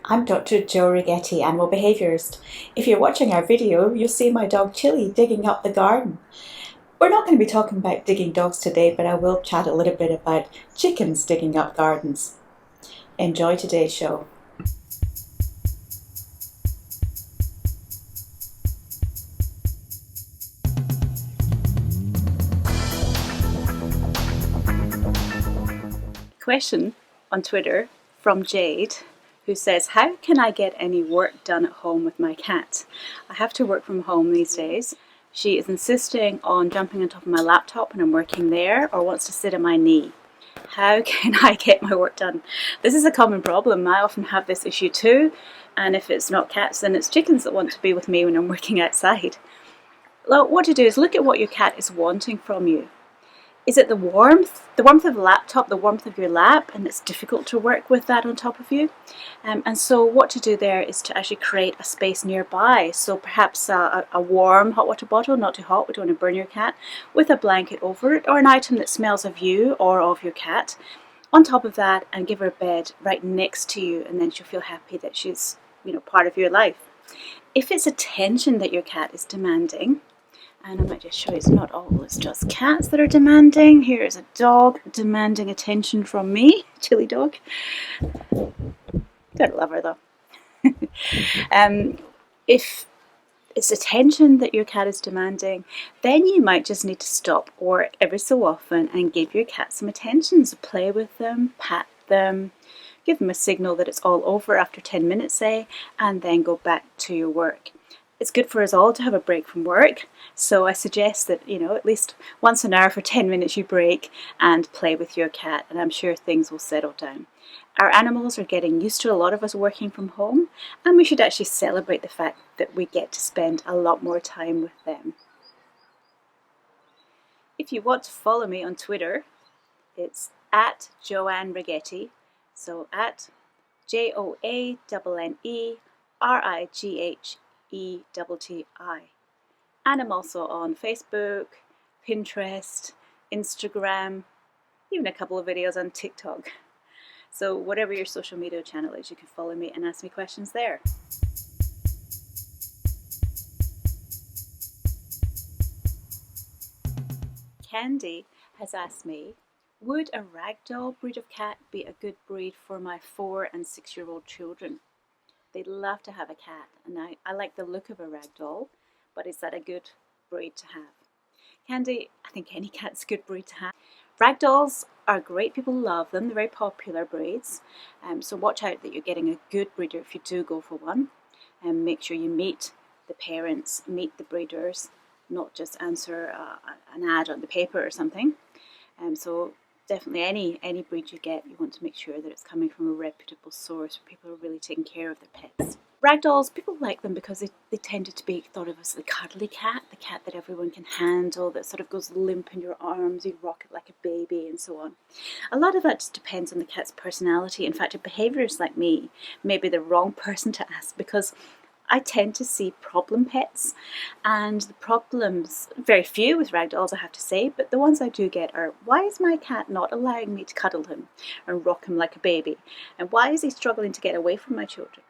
I'm Dr. Joe Righetti, animal behaviourist. If you're watching our video, you'll see my dog Chili digging up the garden. We're not going to be talking about digging dogs today, but I will chat a little bit about chickens digging up gardens. Enjoy today's show. Question on Twitter from Jade, who says, how can I get any work done at home with my cat? I have to work from home these days. She is insisting on jumping on top of my laptop when I'm working there, or wants to sit on my knee. How can I get my work done? This is a common problem. I often have this issue too, and if it's not cats, then it's chickens that want to be with me when I'm working outside. Well, what to do is look at what your cat is wanting from you. Is it the warmth of the laptop, the warmth of your lap, and it's difficult to work with that on top of you? And so what to do there is to actually create a space nearby. So perhaps a warm hot water bottle, not too hot, we don't want to burn your cat, with a blanket over it, or an item that smells of you or of your cat on top of that, and give her a bed right next to you, and then she'll feel happy that she's, part of your life. If it's attention that your cat is demanding, and I might just show you, it's not always just cats that are demanding. Here is a dog demanding attention from me, Chili dog. Don't love her though. If it's attention that your cat is demanding, then you might just need to stop work every so often and give your cat some attention. So play with them, pat them, give them a signal that it's all over after 10 minutes, say, and then go back to your work. It's good for us all to have a break from work, so I suggest that, at least once an hour for 10 minutes you break and play with your cat, and I'm sure things will settle down. Our animals are getting used to a lot of us working from home, and we should actually celebrate the fact that we get to spend a lot more time with them. If you want to follow me on Twitter, it's at Joanne Righetti, so at JoanneRighetti. And I'm also on Facebook, Pinterest, Instagram, even a couple of videos on TikTok. So whatever your social media channel is, you can follow me and ask me questions there. Candy has asked me, would a Ragdoll breed of cat be a good breed for my 4 and 6-year-old children? They'd love to have a cat, and I like the look of a Ragdoll, but is that a good breed to have? Candy, I think any cat's a good breed to have. Ragdolls are great, people love them, they're very popular breeds, so watch out that you're getting a good breeder if you do go for one, and make sure you meet the parents, meet the breeders, not just answer an ad on the paper or something. So definitely any breed you get, you want to make sure that it's coming from a reputable source where people are really taking care of their pets. Ragdolls, people like them because they tended to be thought of as the cuddly cat, the cat that everyone can handle, that sort of goes limp in your arms, you rock it like a baby and so on. A lot of that just depends on the cat's personality. In fact, a behaviourist like me may be the wrong person to ask, because I tend to see problem pets, and the problems, very few with Ragdolls I have to say, but the ones I do get are, why is my cat not allowing me to cuddle him and rock him like a baby? And why is he struggling to get away from my children?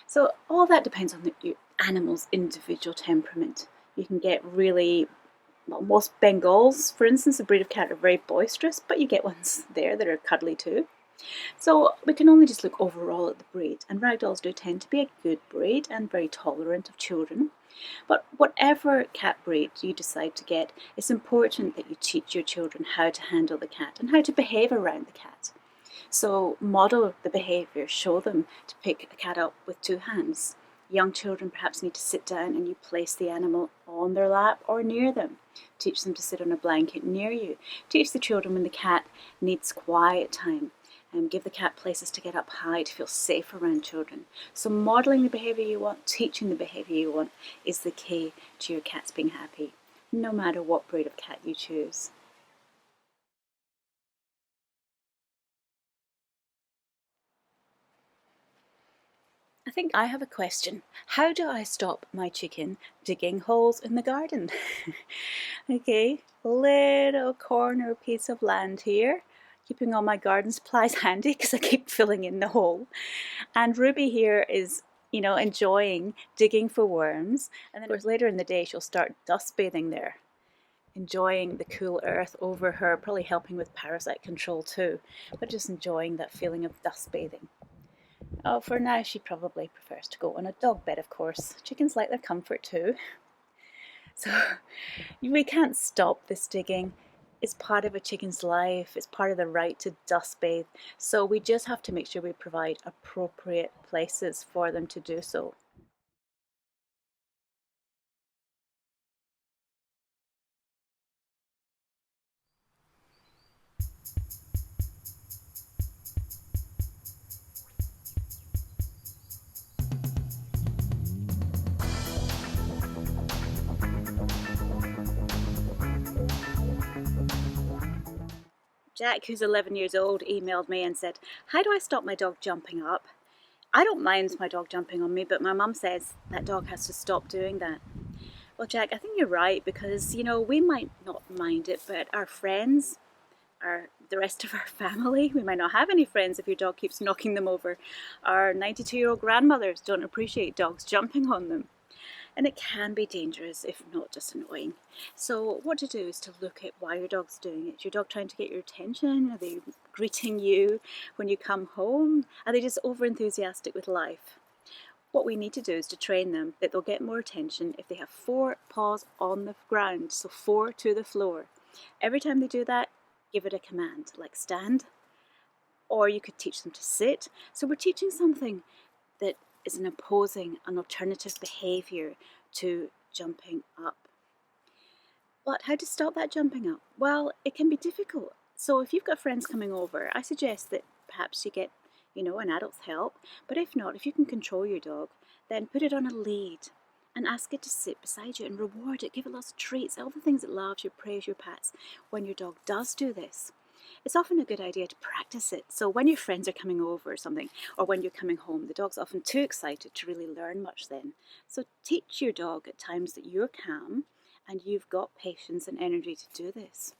So all that depends on your animal's individual temperament. You can get really, most Bengals, for instance, a breed of cat, are very boisterous, but you get ones there that are cuddly too. So we can only just look overall at the breed, and Ragdolls do tend to be a good breed and very tolerant of children. But whatever cat breed you decide to get, it's important that you teach your children how to handle the cat and how to behave around the cat. So model the behaviour, show them to pick a cat up with 2 hands. Young children perhaps need to sit down and you place the animal on their lap or near them. Teach them to sit on a blanket near you. Teach the children when the cat needs quiet time. And give the cat places to get up high to feel safe around children. So modelling the behaviour you want, teaching the behaviour you want, is the key to your cat's being happy, no matter what breed of cat you choose. I think I have a question. How do I stop my chicken digging holes in the garden? Okay, little corner piece of land here. keeping all my garden supplies handy because I keep filling in the hole. And Ruby here is, enjoying digging for worms. And then, of course, later in the day, she'll start dust bathing there, enjoying the cool earth over her, probably helping with parasite control too, but just enjoying that feeling of dust bathing. Oh, for now, she probably prefers to go on a dog bed, of course. Chickens like their comfort too. So we can't stop this digging. It's part of a chicken's life. It's part of the right to dust bathe. So we just have to make sure we provide appropriate places for them to do so. Jack, who's 11 years old, emailed me and said, "How do I stop my dog jumping up? I don't mind my dog jumping on me, but my mum says that dog has to stop doing that." Well, Jack, I think you're right because, we might not mind it, but our friends, the rest of our family, we might not have any friends if your dog keeps knocking them over. Our 92-year-old grandmothers don't appreciate dogs jumping on them. And it can be dangerous, if not just annoying. So what to do is to look at why your dog's doing it. Is your dog trying to get your attention? Are they greeting you when you come home? Are they just over-enthusiastic with life? What we need to do is to train them that they'll get more attention if they have 4 paws on the ground, so 4 to the floor. Every time they do that, give it a command, like stand, or you could teach them to sit. So we're teaching something that is an alternative behaviour to jumping up. But how to stop that jumping up? Well, it can be difficult. So if you've got friends coming over, I suggest that perhaps you get, an adult's help. But if not, if you can control your dog, then put it on a lead and ask it to sit beside you and reward it. Give it lots of treats, all the things it loves, your praise, your pats, when your dog does do this. It's often a good idea to practice it. So when your friends are coming over or something, or when you're coming home, the dog's often too excited to really learn much then. So teach your dog at times that you're calm and you've got patience and energy to do this.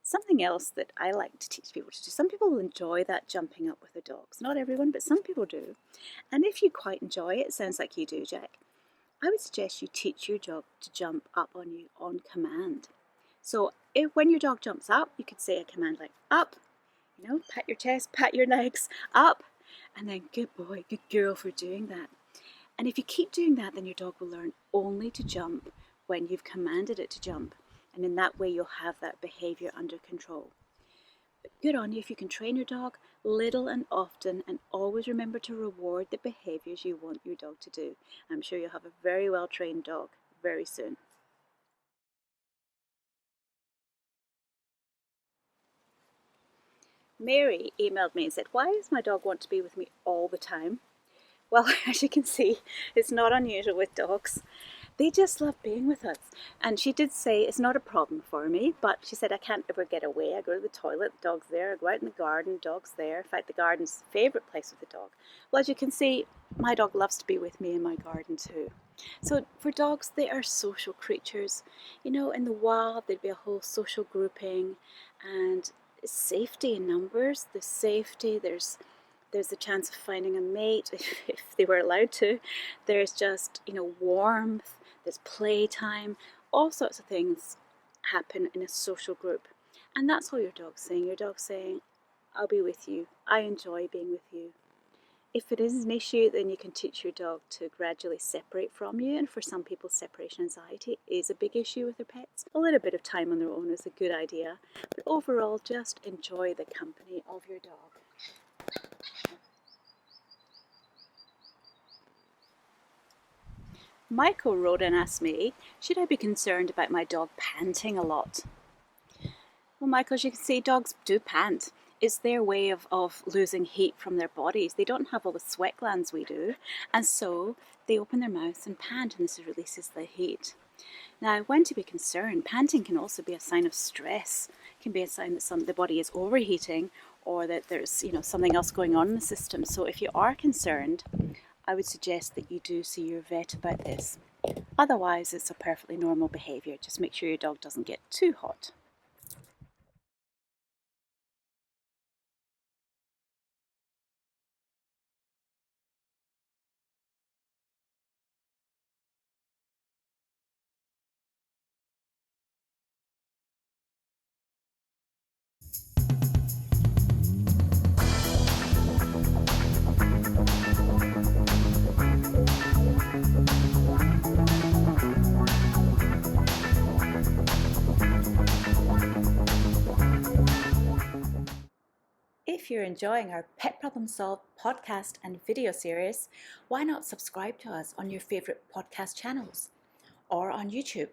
Something else that I like to teach people to do, some people will enjoy that jumping up with their dogs. Not everyone, but some people do. And if you quite enjoy it, sounds like you do, Jack, I would suggest you teach your dog to jump up on you on command. So when your dog jumps up, you could say a command like up, pat your chest, pat your legs, up, and then good boy, good girl for doing that. And if you keep doing that, then your dog will learn only to jump when you've commanded it to jump. And in that way, you'll have that behaviour under control. But good on you if you can train your dog little and often, and always remember to reward the behaviours you want your dog to do. I'm sure you'll have a very well trained dog very soon. Mary emailed me and said, "Why does my dog want to be with me all the time?" Well, as you can see, it's not unusual with dogs. They just love being with us. And she did say it's not a problem for me, but she said I can't ever get away. I go to the toilet, the dog's there. I go out in the garden, dog's there. In fact, the garden's the favourite place with the dog. Well, as you can see, my dog loves to be with me in my garden too. So for dogs, they are social creatures. In the wild, there'd be a whole social grouping, and safety in numbers. There's safety, there's the chance of finding a mate if they were allowed to. There's just, warmth, there's playtime, all sorts of things happen in a social group. And that's all your dog's saying. Your dog's saying, I'll be with you. I enjoy being with you. If it is an issue, then you can teach your dog to gradually separate from you. And for some people, separation anxiety is a big issue with their pets. A little bit of time on their own is a good idea. But overall, just enjoy the company of your dog. Michael wrote and asked me, should I be concerned about my dog panting a lot? Well, Michael, as you can see, dogs do pant. It's their way of losing heat from their bodies. They don't have all the sweat glands we do, and so they open their mouths and pant, and this releases the heat. Now, when to be concerned, panting can also be a sign of stress. It can be a sign that the body is overheating, or that there's something else going on in the system. So if you are concerned, I would suggest that you do see your vet about this. Otherwise, it's a perfectly normal behaviour. Just make sure your dog doesn't get too hot. if you're enjoying our Pet Problem Solved podcast and video series, why not subscribe to us on your favourite podcast channels or on YouTube?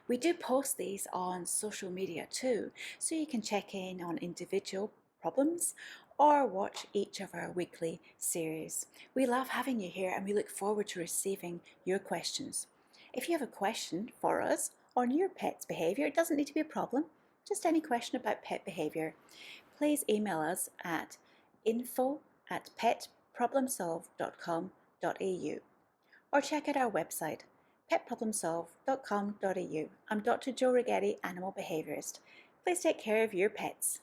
We do post these on social media too, so you can check in on individual problems or watch each of our weekly series. We love having you here and we look forward to receiving your questions. If you have a question for us on your pet's behaviour, it doesn't need to be a problem, just any question about pet behaviour, please email us at info@petproblemsolve.com.au or check out our website petproblemsolve.com.au. I'm Dr. Jo Righetti, animal behaviourist. Please take care of your pets.